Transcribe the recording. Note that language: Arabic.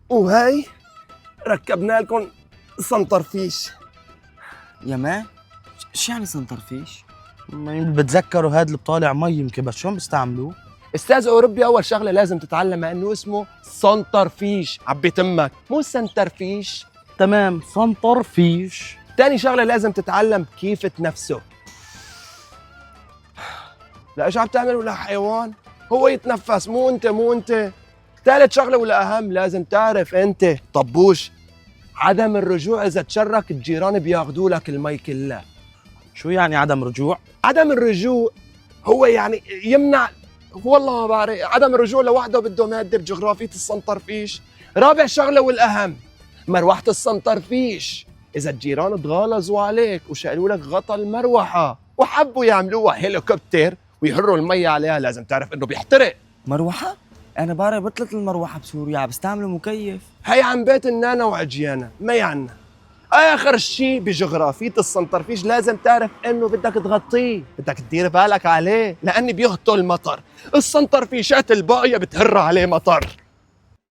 وهي ركبنا لكم سنترفيش. يا ما شو يعني سنترفيش؟ ما بتذكروا هذا اللي بطالع مي يمكن، بس شلون بيستعملوه؟ استاذ اوروبي اول شغله لازم تتعلمها انه اسمه سنترفيش، عبيت امك، مو سنترفيش. تمام، سنترفيش. تاني شغله لازم تتعلم كيف تنفسه. لا ايش عم تعمل ولا حيوان؟ هو يتنفس مو انت، مو انت. ثالث شغله ولا اهم، لازم تعرف انت طبوش عدم الرجوع، اذا تشرك الجيران بياخذوا لك المي كلها. شو يعني عدم رجوع؟ عدم الرجوع هو يعني يمنع، والله ما بعرف، عدم الرجوع لوحده بده مادة بجغرافية السنترفيش. رابع شغلة والأهم، مروحة السنترفيش، إذا الجيران تغالظوا عليك وشالوا لك غطا المروحة وحبوا يعملوها هيليكوبتر ويهروا المي عليها، لازم تعرف إنه بيحترق. مروحة؟ أنا بعرف بطلت المروحة بسوريا بستعملوا مكيف. هي عن بيت النانا وعجيانا، ما عنا. آخر شيء بجغرافية السنترفيش لازم تعرف إنه بدك تغطيه، بدك تدير بالك عليه، لأن بيهطل المطر. السنترفيشات الباقية بتهر عليه مطر.